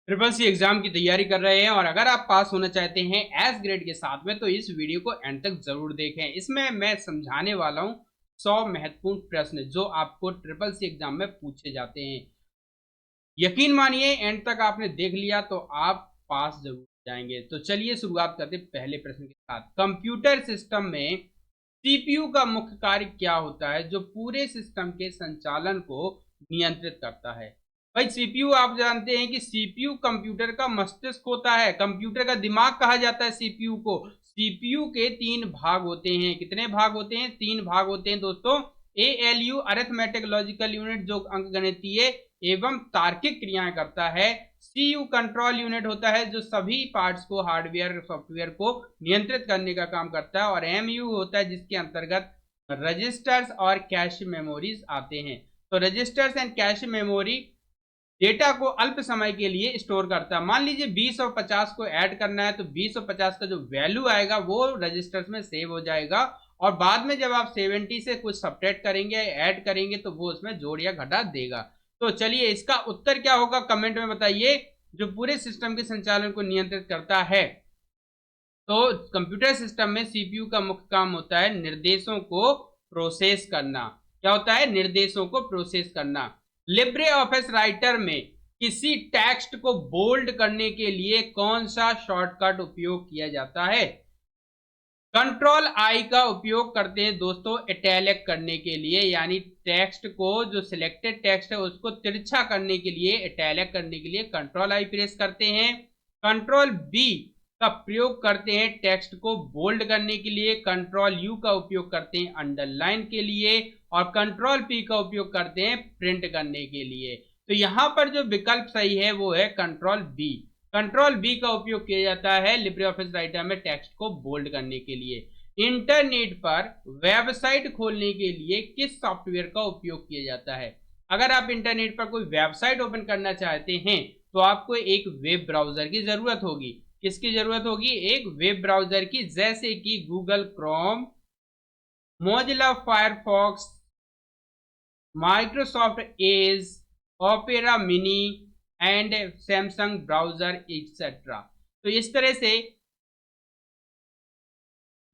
Triple C exam की तैयारी कर रहे हैं और अगर आप पास होना चाहते हैं एस ग्रेड के साथ में तो इस वीडियो को एंड तक जरूर देखें। इसमें मैं समझाने वाला हूं 100 महत्वपूर्ण प्रश्न जो आपको ट्रिपल सी एग्जाम में पूछे जाते हैं। यकीन मानिए एंड तक आपने देख लिया तो आप पास जरूर हो जाएंगे। तो चलिए शुरुआत करते हैं पहले प्रश्न के साथ। कंप्यूटर सिस्टम में सीपीयू का मुख्य कार्य क्या होता है जो पूरे सिस्टम के संचालन को नियंत्रित करता है? भाई सीपीयू आप जानते हैं कि सीपीयू कंप्यूटर का मस्तिष्क होता है, कंप्यूटर का दिमाग कहा जाता है सीपीयू को। सीपीयू के 3 भाग होते हैं। कितने भाग होते हैं? 3 भाग होते हैं दोस्तों। एएलयू अरिथमेटिक लॉजिकल यूनिट जो अंकगणितीय एवं तार्किक क्रियाएं करता है। सीयू कंट्रोल यूनिट होता है जो सभी पार्ट्स को हार्डवेयर सॉफ्टवेयर को नियंत्रित करने का काम करता है। और एमयू होता है जिसके अंतर्गत रजिस्टर्स और कैश मेमोरीज आते हैं। तो registers and cache memory data को अल्प समय के लिए स्टोर करता है। मान लीजिए 20 और 50 को ऐड करना है तो 20 और 50 का जो वैल्यू आएगा वो रजिस्टर्स में सेव हो जाएगा और बाद में जब आप 70 से कुछ सब्ट्रैक्ट करेंगे ऐड करेंगे तो वो उसमें जोड़ या घटा देगा। तो चलिए इसका उत्तर क्या होगा कमेंट में बताइए। जो पूरे सिस्टम के संचालन को नियंत्रित करता है। तो कंप्यूटर सिस्टम में सीपीयू का मुख्य काम होता है निर्देशों को प्रोसेस करना। क्या होता है? निर्देशों को प्रोसेस करना। लिब्रे ऑफिस राइटर में किसी टेक्स्ट को बोल्ड करने के लिए कौन सा शॉर्टकट उपयोग किया जाता है? कंट्रोल आई का उपयोग करते हैं दोस्तों इटैलिक करने के लिए, यानी टेक्स्ट को जो सिलेक्टेड टेक्स्ट है उसको तिरछा करने के लिए इटैलिक करने के लिए कंट्रोल आई प्रेस करते हैं। कंट्रोल बी का प्रयोग करते हैं टेक्स्ट को बोल्ड करने के लिए। कंट्रोल यू का उपयोग करते हैं अंडरलाइन के लिए और कंट्रोल पी का उपयोग करते हैं प्रिंट करने के लिए। तो यहां पर जो विकल्प सही है वो है कंट्रोल बी। कंट्रोल बी का उपयोग किया जाता है लिब्रे ऑफिस राइटर में टेक्स्ट को बोल्ड करने के लिए। इंटरनेट पर वेबसाइट खोलने के लिए किस सॉफ्टवेयर का उपयोग किया जाता है? अगर आप इंटरनेट पर कोई वेबसाइट ओपन करना चाहते हैं तो आपको एक वेब ब्राउजर की जरूरत होगी। किसकी जरूरत होगी? एक वेब ब्राउजर की, जैसे कि Google Chrome, Mozilla Firefox, Microsoft Edge, opera mini and Samsung browser etcetera. तो इस तरह से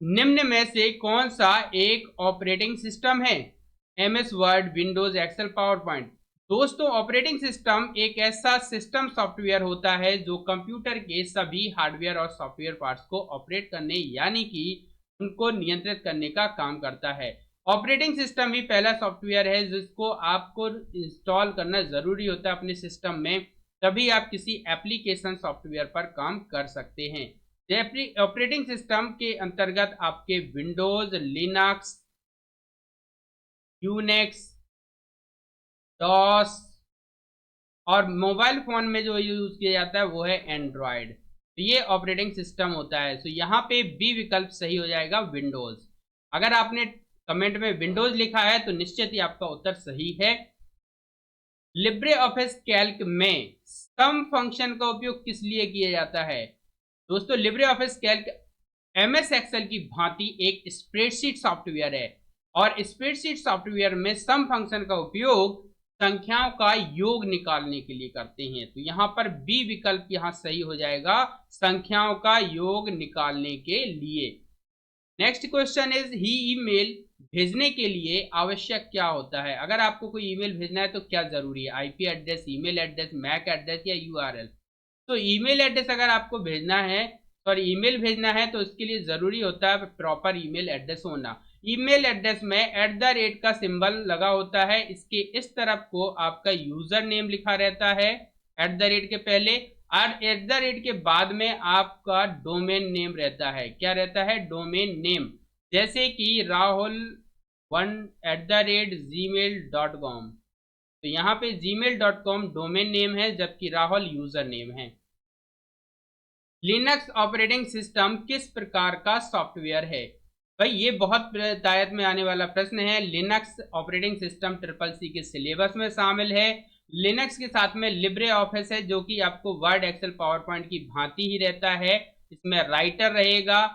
निम्न में से कौन सा एक ऑपरेटिंग सिस्टम है? MS Word, Windows, Excel, power point. दोस्तों ऑपरेटिंग सिस्टम एक ऐसा सिस्टम सॉफ्टवेयर होता है जो कंप्यूटर के सभी हार्डवेयर और सॉफ्टवेयर पार्ट्स को ऑपरेट करने यानी कि उनको नियंत्रित करने का काम करता है। ऑपरेटिंग सिस्टम ही पहला सॉफ्टवेयर है जिसको आपको इंस्टॉल करना जरूरी होता है अपने सिस्टम में, तभी आप किसी एप्लीकेशन सॉफ्टवेयर पर काम कर सकते हैं। ऑपरेटिंग सिस्टम के अंतर्गत आपके विंडोज, लिनक्स, यूनेक्स, डॉस और मोबाइल फोन में जो यूज किया जाता है वो है एंड्रॉयड। तो ये ऑपरेटिंग सिस्टम होता है। तो यहाँ पे बी विकल्प सही हो जाएगा विंडोज। अगर आपने कमेंट में विंडोज लिखा है तो निश्चित ही आपका उत्तर सही है। लिब्रे ऑफिस कैल्क में सम फंक्शन का उपयोग किस लिए किया जाता है? दोस्तों LibreOffice Calc MS Excel की भांति एक स्प्रेडशीट सॉफ्टवेयर है और स्प्रेडशीट सॉफ्टवेयर में सम फंक्शन का उपयोग संख्याओं का योग निकालने के लिए करते हैं। तो यहां पर बी विकल्प यहां सही हो जाएगा, संख्याओं का योग निकालने के लिए। Next question is he email भेजने के लिए आवश्यक क्या होता है? अगर आपको कोई ईमेल भेजना है तो क्या जरूरी है? IP address, email address, Mac address या यूआरएल? तो ईमेल एड्रेस अगर आपको भेजना है और ईमेल भेजना है तो इसके लिए जरूरी होता है प्रॉपर ईमेल एड्रेस होना। ईमेल एड्रेस में @ का सिंबल लगा होता है। इसके इस तरफ को आपका यूजर नेम लिखा रहता है @ के पहले और @ के बाद में आपका डोमेन नेम रहता है। क्या रहता है? Domain name. जैसे कि rahul1@gmail.com। तो यहाँ पे gmail.com डोमेन नेम है जबकि राहुल यूजर नेम है। लिनक्स ऑपरेटिंग सिस्टम किस प्रकार का सॉफ्टवेयर है? भाई ये बहुत दायत में आने वाला प्रश्न है। Linux operating system triple C के सिलेबस में शामिल है। लिनक्स के साथ में लिब्रे ऑफिस है जो कि आपको वर्ड, एक्सेल, पावर पॉइंट की भांति ही रहता है। इसमें राइटर रहेगा,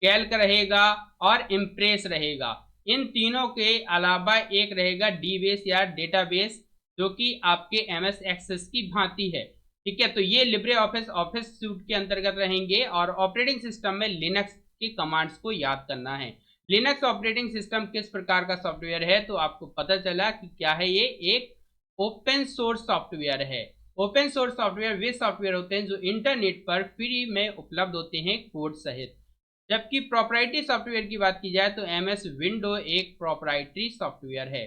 कैल्क रहेगा और इम्प्रेस रहेगा। इन तीनों के अलावा एक रहेगा डीबेस या डेटाबेस जो कि आपके एमएस एक्सेस की भांति है। ठीक है, तो ये लिब्रे ऑफिस ऑफिस सूट के अंतर्गत रहेंगे और ऑपरेटिंग सिस्टम में लिनक्स के कमांड्स को याद करना है। लिनक्स ऑपरेटिंग सिस्टम किस प्रकार का सॉफ्टवेयर है, तो आपको पता चला कि क्या है, ये एक ओपन सोर्स सॉफ्टवेयर है। ओपन सोर्स सॉफ्टवेयर वे सॉफ्टवेयर होते हैं जो इंटरनेट पर फ्री में उपलब्ध होते हैं कोड सहित। जबकि प्रोप्राइटरी सॉफ्टवेयर की बात की जाए तो एमएस विंडो एक प्रोप्राइटरी सॉफ्टवेयर है।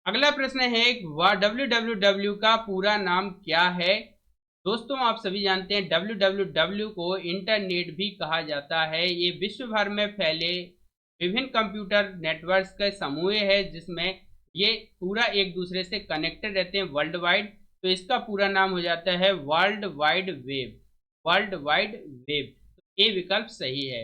अगला प्रश्न है, www का पूरा नाम क्या है? दोस्तों, आप सभी जानते हैं www को इंटरनेट भी कहा जाता है। ये विश्व भर में फैले विभिन्न कंप्यूटर नेटवर्क्स का समूह है जिसमें ये पूरा एक दूसरे से कनेक्टेड रहते हैं वर्ल्ड वाइड। तो इसका पूरा नाम हो जाता है world wide web. World wide web, तो ये विकल्प सही है।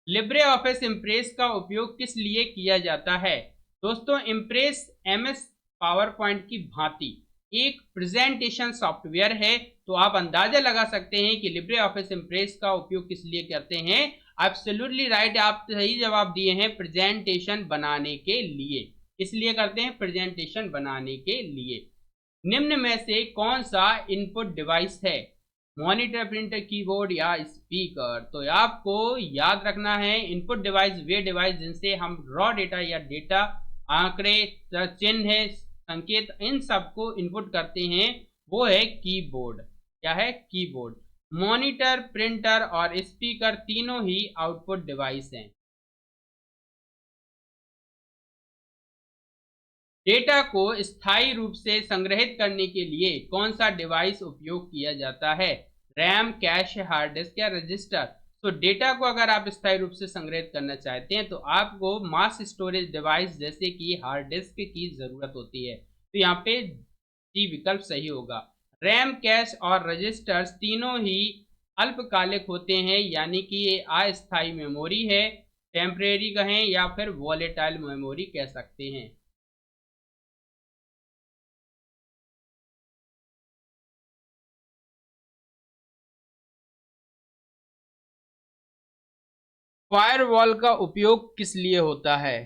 लिब्रे ऑफिस इम्प्रेस का उपयोग किस लिए किया जाता है? दोस्तों, इम्प्रेस एमएस पावर पॉइंट की भांति एक प्रेजेंटेशन सॉफ्टवेयर है। तो आप अंदाजा लगा सकते हैं कि लिब्रे ऑफिस इम्प्रेस का उपयोग किस लिए करते हैं। एब्सोल्युटली राइट, आप सही जवाब दिए हैं, प्रेजेंटेशन बनाने के लिए। किस लिए करते हैं? प्रेजेंटेशन बनाने के लिए। निम्न में से कौन सा इनपुट डिवाइस है? मॉनिटर, प्रिंटर, कीबोर्ड या स्पीकर? तो आपको याद रखना है, इनपुट डिवाइस वे डिवाइस जिनसे हम रॉ डेटा या डेटा, आंकड़े, चिन्ह, संकेत, इन सबको इनपुट करते हैं, वो है कीबोर्ड। क्या है? कीबोर्ड। मॉनिटर, प्रिंटर और स्पीकर तीनों ही आउटपुट डिवाइस हैं। डेटा को स्थायी रूप से संग्रहित करने के लिए कौन सा डिवाइस उपयोग किया जाता है? रैम, कैश, हार्ड डिस्क या रजिस्टर? तो डेटा को अगर आप स्थायी रूप से संग्रहित करना चाहते हैं तो आपको मास स्टोरेज डिवाइस जैसे कि हार्ड डिस्क की जरूरत होती है। तो यहाँ पे डी विकल्प सही होगा। रैम, कैश और रजिस्टर्स तीनों ही अल्पकालिक होते हैं, यानी कि ये अस्थायी मेमोरी है, टेम्परेरी कहें या फिर वॉलेटाइल मेमोरी कह सकते हैं। फायरवॉल का उपयोग किस लिए होता है?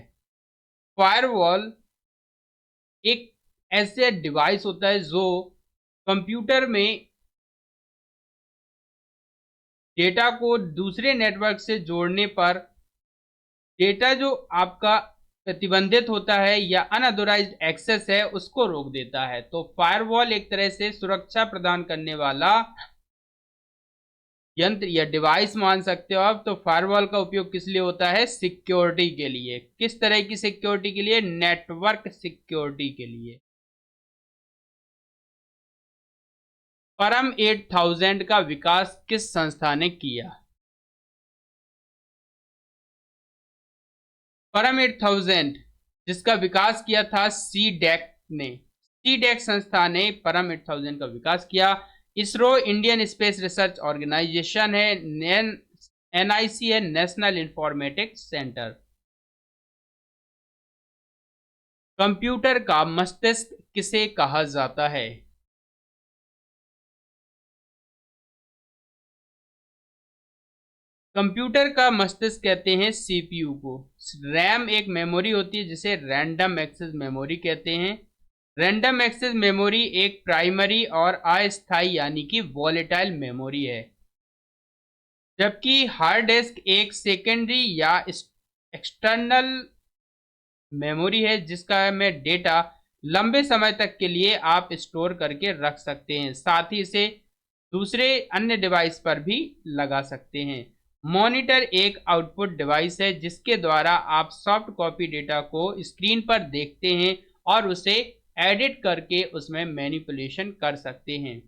फायरवॉल एक ऐसे डिवाइस होता है जो कंप्यूटर में डेटा को दूसरे नेटवर्क से जोड़ने पर डेटा जो आपका प्रतिबंधित होता है या अनऑथोराइज्ड एक्सेस है उसको रोक देता है। तो फायरवॉल एक तरह से सुरक्षा प्रदान करने वाला यंत्र या डिवाइस मान सकते हो आप। तो फायरवॉल का उपयोग किस लिए होता है? सिक्योरिटी के लिए। किस तरह की सिक्योरिटी के लिए? नेटवर्क सिक्योरिटी के लिए। परम 8000 का विकास किस संस्था ने किया? परम 8000 जिसका विकास किया था सी डैक ने। सी डैक संस्था ने परम 8000 का विकास किया। ISRO Indian space research organisation है। एनआईसी है, नेशनल इंफॉर्मेटिक्स सेंटर। कंप्यूटर का मस्तिष्क किसे कहा जाता है? कंप्यूटर का मस्तिष्क कहते हैं सीपीयू को। रैम एक मेमोरी होती है जिसे रैंडम एक्सेस मेमोरी कहते हैं। रैंडम एक्सेस मेमोरी एक प्राइमरी और अस्थायी यानी कि वॉलेटाइल मेमोरी है। जबकि हार्ड डिस्क एक सेकेंडरी या एक्सटर्नल मेमोरी है जिसका में डेटा लंबे समय तक के लिए आप स्टोर करके रख सकते हैं, साथ ही इसे दूसरे अन्य डिवाइस पर भी लगा सकते हैं। मॉनिटर एक आउटपुट डिवाइस है जिसके द्वारा आप सॉफ्ट कॉपी डेटा को स्क्रीन पर देखते हैं और उसे एडिट करके उसमें मैनिपुलेशन कर सकते हैं।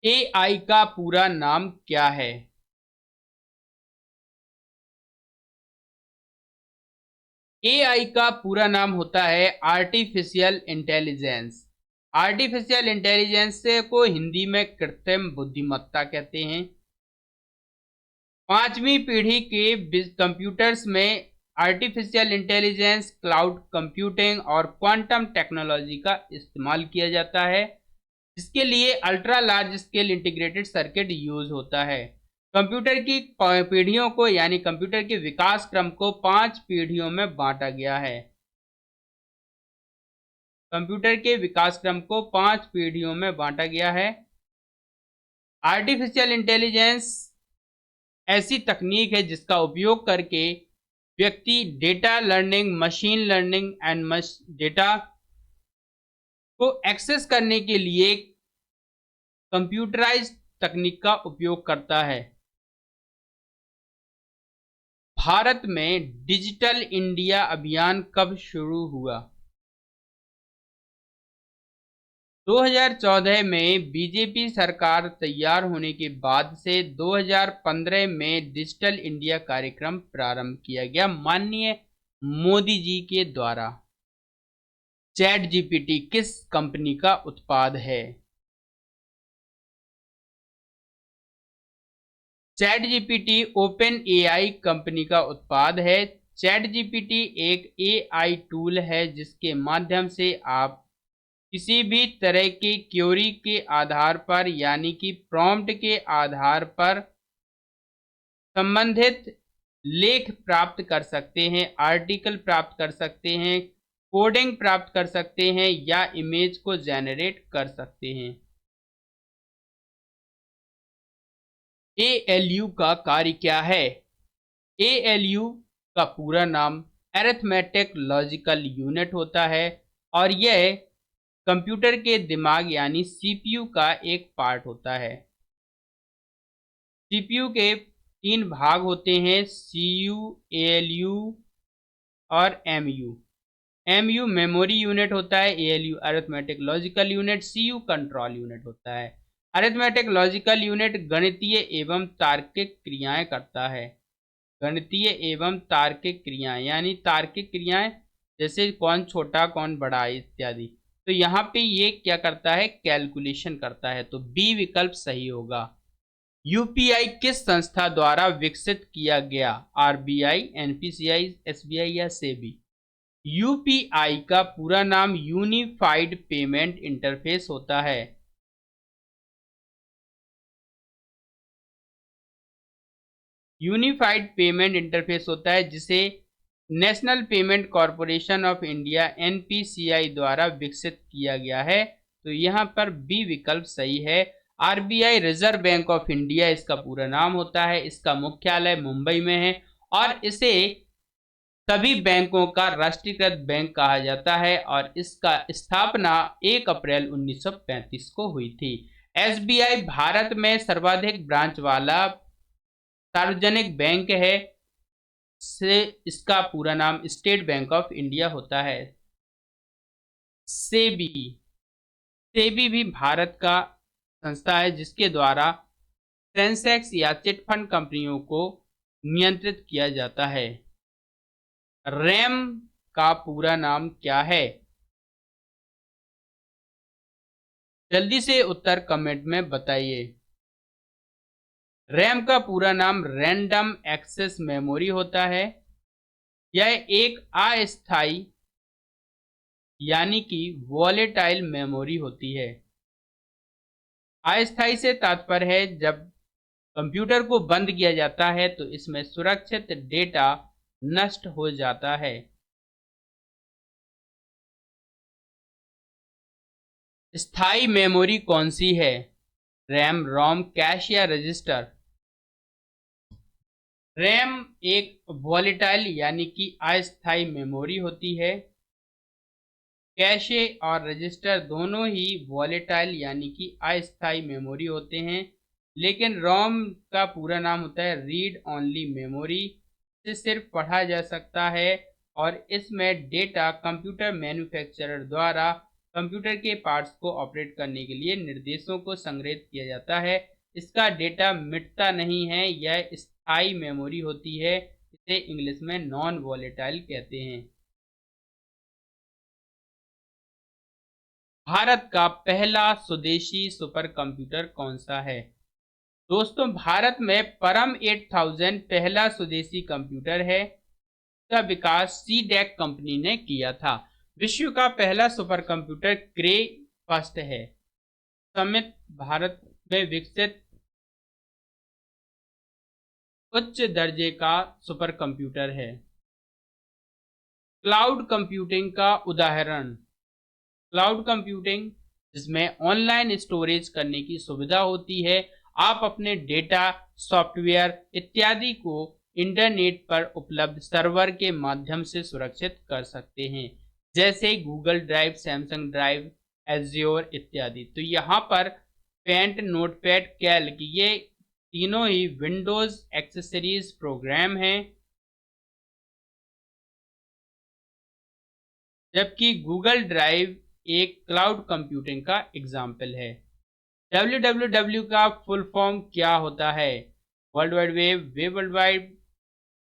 एआई का पूरा नाम क्या है? एआई का पूरा नाम होता है आर्टिफिशियल इंटेलिजेंस। आर्टिफिशियल इंटेलिजेंस को हिंदी में कृत्रिम बुद्धिमत्ता कहते हैं। पांचवी पीढ़ी के कंप्यूटर्स में आर्टिफिशियल इंटेलिजेंस, क्लाउड कंप्यूटिंग और क्वांटम टेक्नोलॉजी का इस्तेमाल किया जाता है, जिसके लिए ultra large scale integrated circuit use होता है। कंप्यूटर की पीढ़ियों को यानी कंप्यूटर के विकास क्रम को 5 पीढ़ियों में बांटा गया है। कंप्यूटर के विकास क्रम को 5 पीढ़ियों में बांटा गया है। आर्टिफिशियल इंटेलिजेंस ऐसी तकनीक है जिसका उपयोग करके व्यक्ति data learning, machine learning and data को एक्सेस करने के लिए कंप्यूटराइज्ड तकनीक का उपयोग करता है। भारत में डिजिटल इंडिया अभियान कब शुरू हुआ? 2014 में बीजेपी सरकार तैयार होने के बाद से 2015 में डिजिटल इंडिया कार्यक्रम प्रारंभ किया गया माननीय मोदी जी के द्वारा। चैट जीपीटी किस कंपनी का उत्पाद है? Chat GPT open AI company का उत्पाद है। चैट जीपीटी एक एआई टूल है जिसके माध्यम से आप किसी भी तरह के क्वेरी के आधार पर यानी कि प्रॉम्प्ट के आधार पर संबंधित लेख प्राप्त कर सकते हैं, आर्टिकल प्राप्त कर सकते हैं, कोडिंग प्राप्त कर सकते हैं या इमेज को जनरेट कर सकते हैं। एएलयू का कार्य क्या है? एएलयू का पूरा नाम अरिथमेटिक लॉजिकल यूनिट होता है और यह कंप्यूटर के दिमाग यानी सीपीयू का एक पार्ट होता है। सीपीयू के 3 भाग होते हैं, सीयू, एएलयू और एमयू। एमयू मेमोरी यूनिट होता है, ALU arithmetic logical unit, CU control unit होता है। अरिथमेटिक लॉजिकल यूनिट गणितीय एवं तार्किक क्रियाएं करता है। गणितीय एवं तार्किक क्रियाएं यानी तार्किक क्रियाएं जैसे कौन छोटा कौन बड़ा इत्यादि। तो यहाँ पे ये क्या करता है? कैलकुलेशन करता है। तो बी विकल्प सही होगा। यूपीआई किस संस्था द्वारा विकसित किया गया? आरबीआई, एनपीसीआई, एसबीआई या सेबी? यूपीआई का पूरा नाम यूनिफाइड पेमेंट इंटरफेस होता है। यूनिफाइड पेमेंट इंटरफेस होता है जिसे national payment corporation of India NPCI द्वारा विकसित किया गया है। तो यहाँ पर बी विकल्प सही है। RBI reserve bank of India इसका पूरा नाम होता है। इसका मुख्यालय मुंबई में है और इसे सभी बैंकों का राष्ट्रीयकृत बैंक कहा जाता है और इसका स्थापना 1 अप्रैल 1935 को हुई थी। एसबीआई भारत में सर्वाधिक ब्रांच वाला सार्वजनिक बैंक है। से इसका पूरा नाम स्टेट बैंक ऑफ इंडिया होता है। सेबी, सेबी भी भारत का संस्था है जिसके द्वारा सेंसेक्स या चिटफंड कंपनियों को नियंत्रित किया जाता है। रैम का पूरा नाम क्या है? जल्दी से उत्तर कमेंट में बताइए। रैम का पूरा नाम रैंडम एक्सेस मेमोरी होता है। यह एक अस्थायी यानी कि वॉलेटाइल मेमोरी होती है। अस्थायी से तात्पर्य है जब कंप्यूटर को बंद किया जाता है तो इसमें सुरक्षित डेटा नष्ट हो जाता है। स्थायी मेमोरी कौन सी है? रैम, रोम, कैश या रजिस्टर? रैम एक वॉलेटाइल यानी कि अस्थायी मेमोरी होती है। कैशे और रजिस्टर दोनों ही वॉलेटाइल यानी कि अस्थायी मेमोरी होते हैं, लेकिन रोम का पूरा नाम होता है रीड ओनली मेमोरी। इसे सिर्फ पढ़ा जा सकता है और इसमें डेटा कंप्यूटर मैन्युफैक्चरर द्वारा कंप्यूटर के पार्ट्स को ऑपरेट करने के लिए निर्देशों को संग्रहित किया जाता है। इसका डेटा मिटता नहीं है, यह स्थायी मेमोरी होती है। इसे इंग्लिश में नॉन वॉलेटाइल कहते हैं। भारत का पहला स्वदेशी सुपर कंप्यूटर कौन सा है? दोस्तों, भारत में परम 8000 पहला स्वदेशी कंप्यूटर है। इसका विकास सीडेक कंपनी ने किया था। विश्व का पहला सुपर कंप्यूटर क्रे फर्स्ट है। समित भारत में विकसित उच्च दर्जे का सुपर कंप्यूटर है। क्लाउड कंप्यूटिंग का उदाहरण? क्लाउड कंप्यूटिंग, जिसमें ऑनलाइन स्टोरेज करने की सुविधा होती है। आप अपने डेटा, सॉफ्टवेयर इत्यादि को इंटरनेट पर उपलब्ध सर्वर के माध्यम से सुरक्षित कर सकते हैं, जैसे Google drive, Samsung drive, azure इत्यादि। तो यहाँ पर पेंट, नोटपैड, कैल्क, ये तीनों ही विंडोज एक्सेसरीज प्रोग्राम हैं, जबकि गूगल ड्राइव एक क्लाउड कंप्यूटिंग का एग्जाम्पल है। www का फुल फॉर्म क्या होता है? World wide web, web world wide,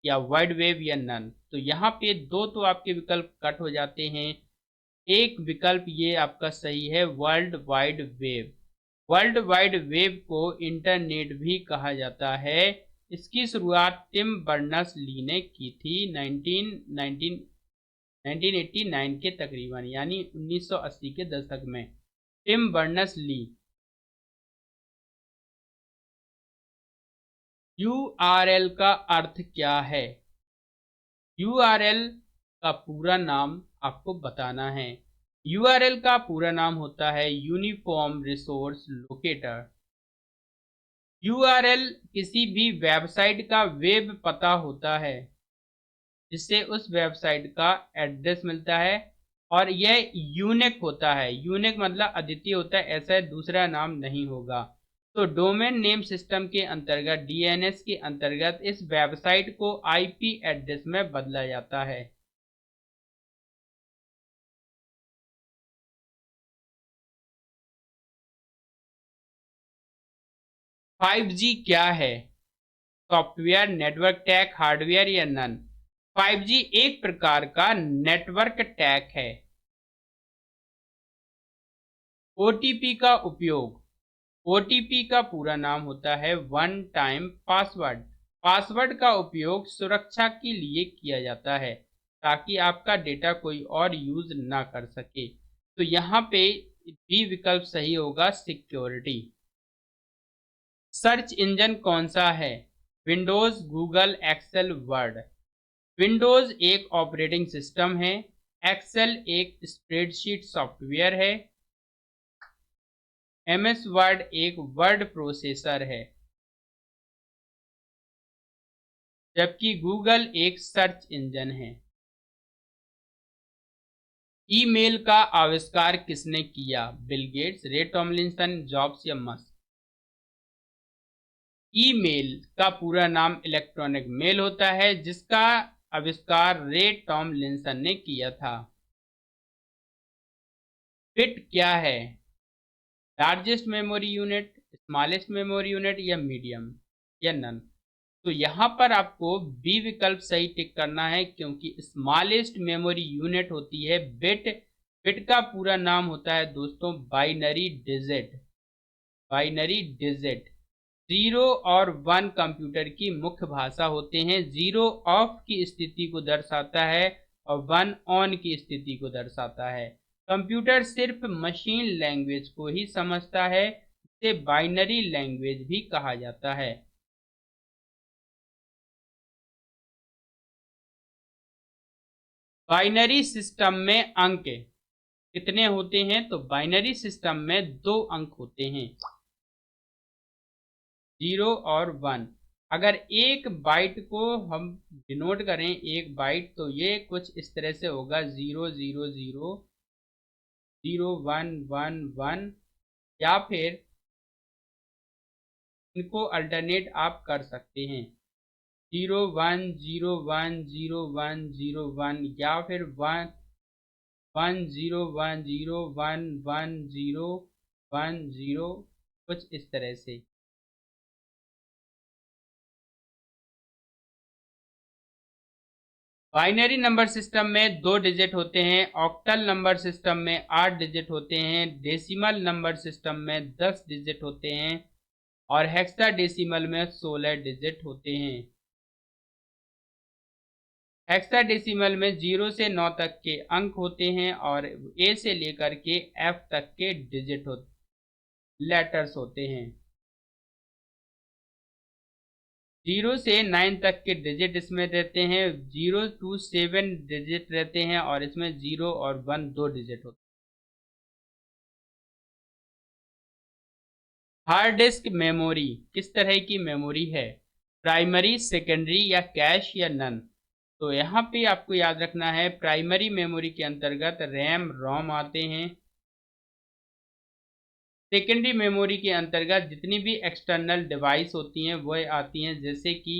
या वाइड वेब, या नन। तो यहाँ पे दो तो आपके विकल्प कट हो जाते हैं। एक विकल्प ये आपका सही है, world wide web. World wide web को इंटरनेट भी कहा जाता है। इसकी शुरुआत टिम बर्नर्स-ली ने की थी 1989 के तकरीबन, यानी 1980 के दशक में। Tim Berners-Lee. यूआरएल का अर्थ क्या है? यूआरएल का पूरा नाम आपको बताना है। यूआरएल का पूरा नाम होता है यूनिफॉर्म रिसोर्स लोकेटर। यूआरएल किसी भी वेबसाइट का वेब पता होता है, जिससे उस वेबसाइट का एड्रेस मिलता है, और यह यूनिक होता है। यूनिक मतलब अद्वितीय होता है, ऐसा दूसरा नाम नहीं होगा। तो डोमेन नेम सिस्टम के अंतर्गत, डीएनएस के अंतर्गत, इस वेबसाइट को आईपी एड्रेस में बदला जाता है। 5G क्या है? सॉफ्टवेयर, नेटवर्क टैग, हार्डवेयर, या नन? 5G एक प्रकार का नेटवर्क टैग है। ओटीपी का उपयोग। ओटीपी का पूरा नाम होता है वन टाइम पासवर्ड। पासवर्ड का उपयोग सुरक्षा के लिए किया जाता है, ताकि आपका डेटा कोई और यूज ना कर सके। तो यहाँ पे बी विकल्प सही होगा, सिक्योरिटी। सर्च इंजन कौन सा है? Windows, Google, Excel, Word. Windows एक ऑपरेटिंग सिस्टम है। एक्सेल एक स्प्रेडशीट सॉफ्टवेयर है। एमएस वर्ड एक वर्ड प्रोसेसर है, जबकि गूगल एक सर्च इंजन है। ईमेल का आविष्कार किसने किया? बिल गेट्स, रे टॉमलिंसन, जॉब्स, या मस्क? ईमेल का पूरा नाम इलेक्ट्रॉनिक मेल होता है, जिसका आविष्कार रे टॉमलिंसन ने किया था। बिट क्या है? Largest memory unit, smallest memory unit, या मीडियम, या नन? तो यहाँ पर आपको बी विकल्प सही टिक करना है, क्योंकि स्मॉलेस्ट मेमोरी यूनिट होती है बिट। बिट का पूरा नाम होता है दोस्तों बाइनरी डिजिट। Binary digit. 0 और 1 कंप्यूटर की मुख्य भाषा होते हैं। 0 ऑफ की स्थिति को दर्शाता है, और 1 ऑन की स्थिति को दर्शाता है। कंप्यूटर सिर्फ मशीन लैंग्वेज को ही समझता है, इसे बाइनरी लैंग्वेज भी कहा जाता है। बाइनरी सिस्टम में अंक कितने होते हैं? तो बाइनरी सिस्टम में 2 अंक होते हैं, 0 और 1। अगर एक बाइट को हम डिनोट करें, एक बाइट, तो ये कुछ इस तरह से होगा, 000 0111, या फिर इनको अल्टरनेट आप कर सकते हैं, 01010101, या फिर 10101110, कुछ इस तरह से। बाइनरी नंबर सिस्टम में 2 डिजिट होते हैं। ऑक्टल नंबर सिस्टम में 8 डिजिट होते हैं। डेसिमल नंबर सिस्टम में 10 डिजिट होते हैं, और हेक्साडेसिमल में 16 डिजिट होते हैं। हेक्साडेसिमल में 0 से 9 तक के अंक होते हैं, और ए से लेकर के एफ तक के डिजिट लेटर्स होते हैं। 0 से 9 तक के डिजिट इसमें रहते हैं। 0 to 7 डिजिट रहते हैं, और इसमें 0 और 1 2 डिजिट होते हैं। हार्ड डिस्क मेमोरी किस तरह की मेमोरी है, प्राइमरी, सेकेंडरी या कैश या नन। तो यहाँ पे आपको याद रखना है प्राइमरी मेमोरी के अंतर्गत रैम रोम आते हैं। सेकेंडरी मेमोरी के अंतर्गत जितनी भी एक्सटर्नल डिवाइस होती हैं वह आती हैं, जैसे कि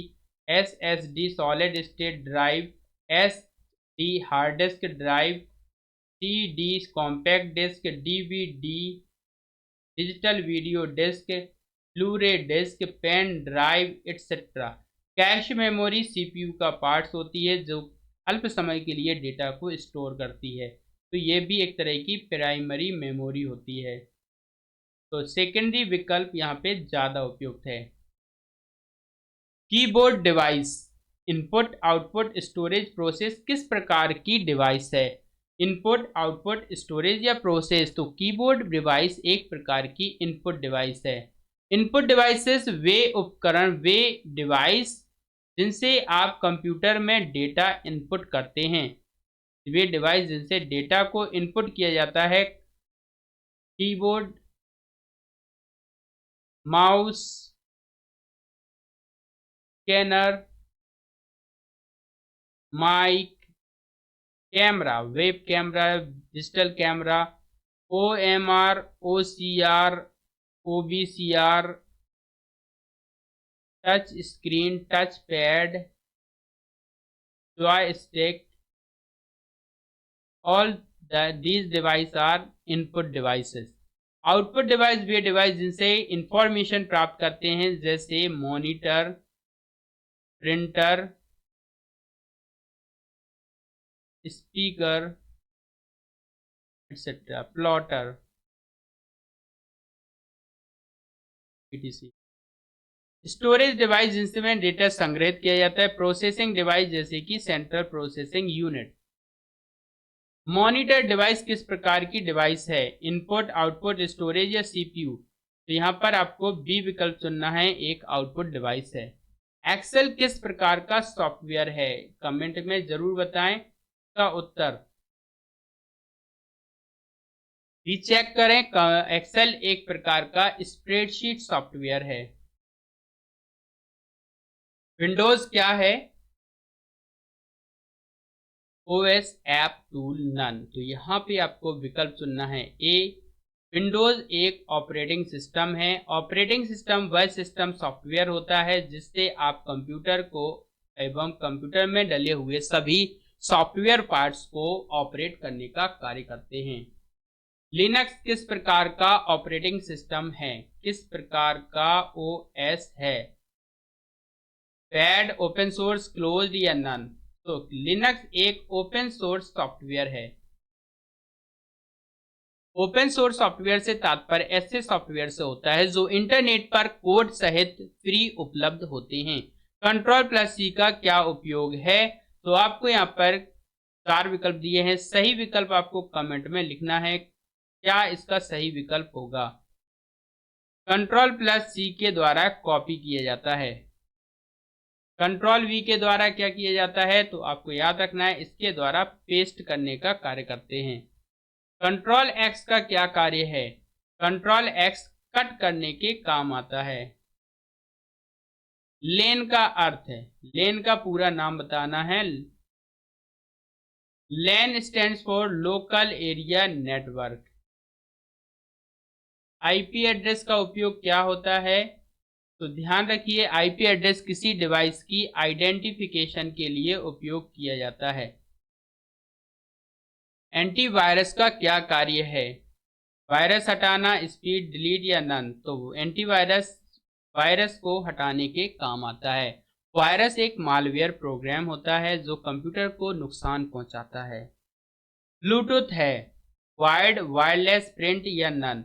SSD solid state drive, SD hard disk drive, CD compact disk, DVD digital video disk, Blu ray disk, pen drive etcetera. Cache memory CPU का पार्ट्स होती है जो अल्प समय के लिए डेटा को स्टोर करती है, तो ये भी एक तरह की प्राइमरी मेमोरी होती है। तो सेकेंडरी विकल्प यहाँ पे ज़्यादा उपयुक्त है। Keyboard device, input output storage process किस प्रकार की डिवाइस है, इनपुट आउटपुट स्टोरेज या प्रोसेस। तो कीबोर्ड डिवाइस एक प्रकार की इनपुट डिवाइस है। इनपुट डिवाइसेस वे उपकरण, वे डिवाइस जिनसे आप कंप्यूटर में डेटा इनपुट करते हैं, वे डिवाइस जिनसे डेटा को इनपुट किया जाता है। Keyboard, mouse, scanner, mic, camera, web camera, digital camera, OMR, OCR, OBCR, touch screen, touch pad, joystick, all these devices are input devices। Output device वे डिवाइस जिनसे इंफॉर्मेशन प्राप्त करते हैं, जैसे monitor, printer, speaker etcetera, plotter, etc। Storage device जिनसे data संग्रहित किया जाता है। प्रोसेसिंग डिवाइस जैसे कि central processing unit. Monitor device किस प्रकार की डिवाइस है, इनपुट आउटपुट स्टोरेज या CPU। तो यहाँ पर आपको बी विकल्प चुनना है, एक आउटपुट डिवाइस है। एक्सेल किस प्रकार का सॉफ्टवेयर है, कमेंट में जरूर बताएं का उत्तर। रीचेक करें, एक्सेल एक प्रकार का स्प्रेडशीट सॉफ्टवेयर है। विंडोज क्या है, OS ऐप टूल नन। तो यहाँ पे आपको विकल्प चुनना है ए। विंडोज एक ऑपरेटिंग सिस्टम है। ऑपरेटिंग सिस्टम वह सिस्टम सॉफ्टवेयर होता है जिससे आप कंप्यूटर को एवं कंप्यूटर में डले हुए सभी सॉफ्टवेयर पार्ट्स को ऑपरेट करने का कार्य करते हैं। लिनक्स किस प्रकार का ऑपरेटिंग सिस्टम है, किस प्रकार का OS है, पैड, ओपन सोर्स, क्लोज्ड या नन। तो लिनक्स एक ओपन सोर्स सॉफ्टवेयर है। ओपन सोर्स सॉफ्टवेयर से तात्पर्य ऐसे सॉफ्टवेयर से होता है जो इंटरनेट पर कोड सहित फ्री उपलब्ध होते हैं। Ctrl+C का क्या उपयोग है, तो आपको यहाँ पर 4 विकल्प दिए हैं। सही विकल्प आपको कमेंट में लिखना है, क्या इसका सही विकल्प होगा। Ctrl+C के द्वारा कॉपी किया जाता है। Ctrl+V के द्वारा क्या किया जाता है, तो आपको याद रखना है इसके द्वारा पेस्ट करने का कार्य करते हैं। Ctrl+X का क्या कार्य है, Ctrl+X कट करने के काम आता है। लेन का अर्थ है, लेन का पूरा नाम बताना है। LAN stands for local area network. IP address का उपयोग क्या होता है, तो ध्यान रखिए IP एड्रेस किसी डिवाइस की आइडेंटिफिकेशन के लिए उपयोग किया जाता है। एंटीवायरस का क्या कार्य है, वायरस हटाना, स्पीड, डिलीट या नन। तो एंटीवायरस वायरस को हटाने के काम आता है। वायरस एक मालवेयर प्रोग्राम होता है जो कंप्यूटर को नुकसान पहुंचाता है। ब्लूटूथ है, वायर्ड, वायरलेस, प्रिंट या नन।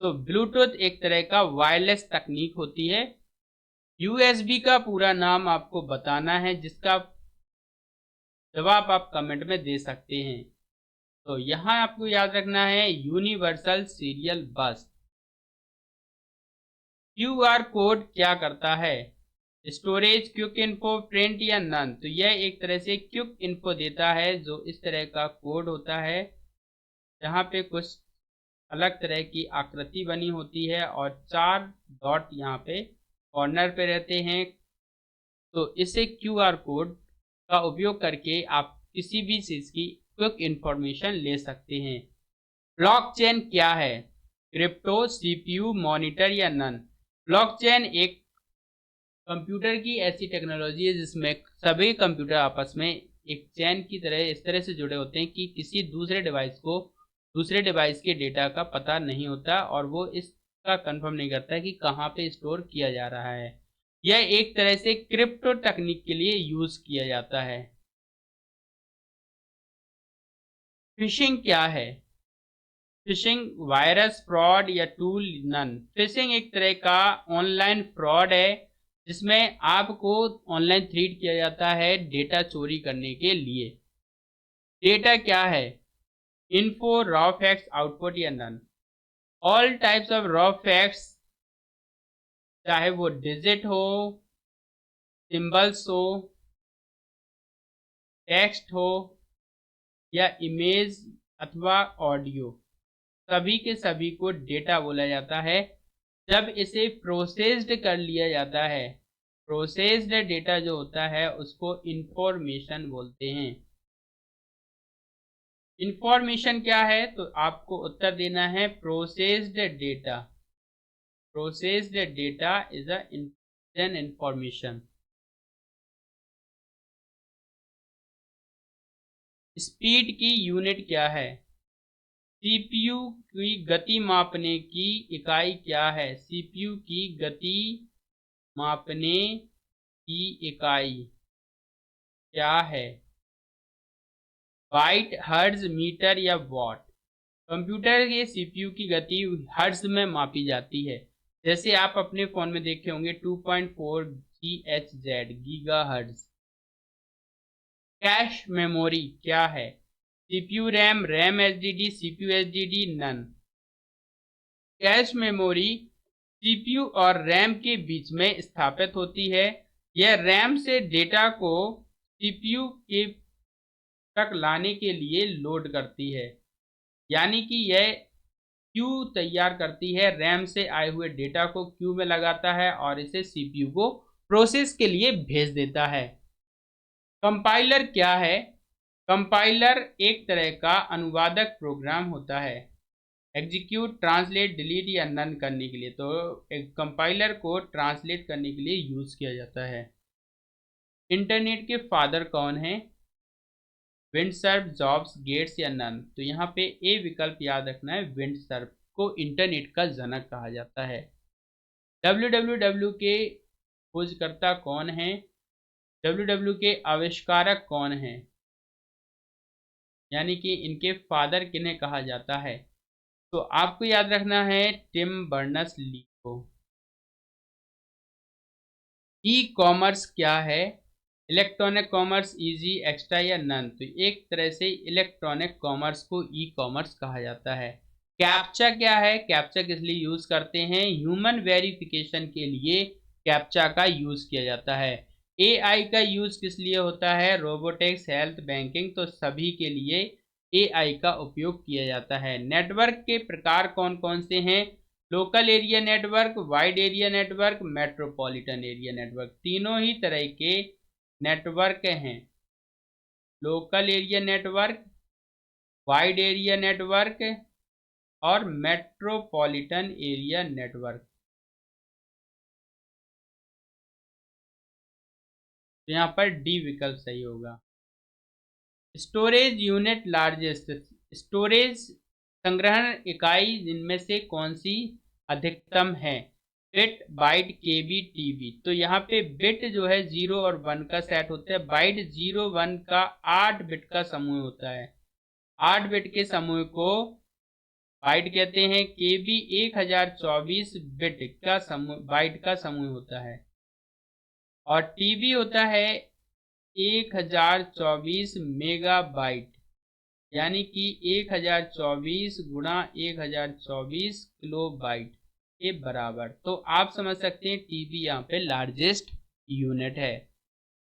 तो ब्लूटूथ एक तरह का वायरलेस तकनीक होती है। USB का पूरा नाम आपको बताना है, जिसका जवाब आप कमेंट में दे सकते हैं। तो यहाँ आपको याद रखना है यूनिवर्सल सीरियल बस। QR कोड क्या करता है, स्टोरेज, क्विक इन्फो, प्रिंट या नन। तो यह एक तरह से क्विक इन्फो देता है, जो इस तरह का कोड होता है जहाँ पे कुछ अलग तरह की आकृति बनी होती है और 4 डॉट यहाँ पे कॉर्नर पे रहते हैं। तो इसे क्यूआर कोड का उपयोग करके आप किसी भी चीज़ की क्विक इंफॉर्मेशन ले सकते हैं। ब्लॉकचेन क्या है? क्रिप्टो, सीपीयू, मॉनिटर या नन? ब्लॉकचेन एक कंप्यूटर की ऐसी टेक्नोलॉजी है जिसमें सभी कंप्यूटर आपस में एक चैन की तरह इस तरह से जुड़े होते हैं कि किसी दूसरे डिवाइस को दूसरे डिवाइस के डेटा का पता नहीं होता और वो इसका कंफर्म नहीं करता कि कहाँ पे स्टोर किया जा रहा है। यह एक तरह से क्रिप्टो तकनीक के लिए यूज किया जाता है। फिशिंग क्या है? फिशिंग वायरस, फ्रॉड या टूल? नन। फिशिंग एक तरह का ऑनलाइन फ्रॉड है जिसमें आपको ऑनलाइन थ्रेट किया जाता है डेटा चोरी करने के लिए। डेटा क्या है? इन्फो, रॉ फैक्ट्स, आउटपुट या none? All types of raw facts, चाहे वो डिजिट हो, सिंबल्स हो, टेक्स्ट हो या इमेज अथवा ऑडियो, सभी के सभी को डेटा बोला जाता है। जब इसे प्रोसेस्ड कर लिया जाता है, प्रोसेस्ड डेटा जो होता है उसको इंफॉर्मेशन बोलते हैं। इंफॉर्मेशन क्या है? तो आपको उत्तर देना है processed data. Processed data is an information. Speed की यूनिट क्या है? सीपीयू की गति मापने की इकाई क्या है? सीपीयू की गति मापने की इकाई क्या है? बाइट, हर्ट्ज, मीटर या वॉट? कंप्यूटर के सीपीयू की गति हर्ट्ज में मापी जाती है। जैसे आप अपने फोन में देखे होंगे 2.4 GHz, giga hertz. Cache memory क्या है? CPU RAM, RAM HDD, CPU HDD, none? Cache memory CPU और रैम के बीच में स्थापित होती है। यह रैम से डेटा को सीपीयू के तक लाने के लिए लोड करती है, यानी कि यह क्यू तैयार करती है, रैम से आए हुए डेटा को क्यू में लगाता है और इसे सीपीयू को प्रोसेस के लिए भेज देता है। कंपाइलर क्या है? कंपाइलर एक तरह का अनुवादक प्रोग्राम होता है एग्जीक्यूट, ट्रांसलेट, डिलीट या नन करने के लिए। तो एक कंपाइलर को ट्रांसलेट करने के लिए यूज किया जाता है। इंटरनेट के फादर कौन है? विंडसर्फ, जॉब्स, गेट्स या नन? तो यहाँ पे ए विकल्प याद रखना है। विंडसर्फ को इंटरनेट का जनक कहा जाता है। www के खोजकर्ता कौन है? www के आविष्कारक कौन है, यानी कि इनके फादर किन्हें कहा जाता है? तो आपको याद रखना है टिम बर्नर्स-ली को। ई कॉमर्स क्या है? इलेक्ट्रॉनिक कॉमर्स, इजी, एक्स्ट्रा या नन? तो एक तरह से इलेक्ट्रॉनिक कॉमर्स को ई कॉमर्स कहा जाता है। कैप्चा क्या है? कैप्चा किस लिए यूज करते हैं? ह्यूमन वेरिफिकेशन के लिए कैप्चा का यूज किया जाता है। एआई का यूज किस लिए होता है? Robotics, health, banking? तो सभी के लिए एआई का उपयोग किया जाता है। नेटवर्क के प्रकार कौन कौन से हैं? Local area network, wide area network, metropolitan area network? तीनों ही तरह के नेटवर्क हैं। Local area network, wide area network और मेट्रोपॉलिटन एरिया नेटवर्क। तो यहाँ पर डी विकल्प सही होगा। स्टोरेज यूनिट लार्जेस्ट, स्टोरेज संग्रहण इकाई जिनमें से कौन सी अधिकतम है? बिट, बाइट, केबी, टीबी? तो यहाँ पे बिट जो है 0 और 1 का सेट होता है। बाइट 0 1 का 8 बिट का समूह होता है। 8 बिट के समूह को बाइट कहते हैं। केबी 1024 बिट का समूह, बाइट का समूह होता है। और टीबी होता है 1024 मेगाबाइट, यानी कि 1024 गुणा 1024 किलोबाइट के बराबर। तो आप समझ सकते हैं टीबी यहाँ पे लार्जेस्ट यूनिट है।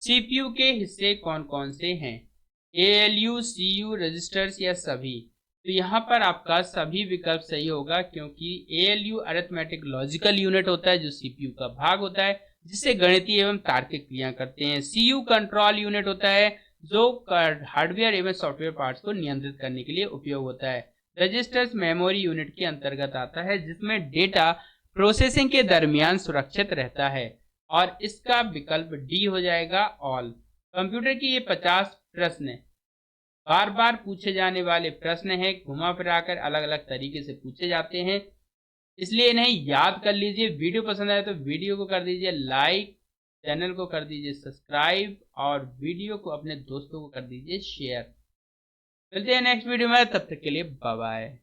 सीपीयू के हिस्से कौन कौन से हैं? एएलयू, सीयू, रजिस्टर्स या सभी? तो यहाँ पर आपका सभी विकल्प सही होगा, क्योंकि ALU अरिथमेटिक लॉजिकल यूनिट होता है जो CPU का भाग होता है जिससे गणितीय एवं तार्किक क्रिया करते हैं। CU कंट्रोल यूनिट होता है जो हार्डवेयर एवं सॉफ्टवेयर पार्ट्स को नियंत्रित करने के लिए उपयोग होता है। रजिस्टर्स मेमोरी यूनिट के अंतर्गत आता है जिसमें डेटा प्रोसेसिंग के दरमियान सुरक्षित रहता है, और इसका विकल्प डी हो जाएगा ऑल। कंप्यूटर की ये 50 प्रश्न बार बार पूछे जाने वाले प्रश्न हैं, घुमा फिरा कर अलग अलग तरीके से पूछे जाते हैं, इसलिए इन्हें याद कर लीजिए। वीडियो पसंद आए तो वीडियो को कर दीजिए लाइक, चैनल को कर दीजिए सब्सक्राइब, और वीडियो को अपने दोस्तों को कर दीजिए शेयर। मिलते हैं नेक्स्ट वीडियो में, तब तक के लिए बाय बाय।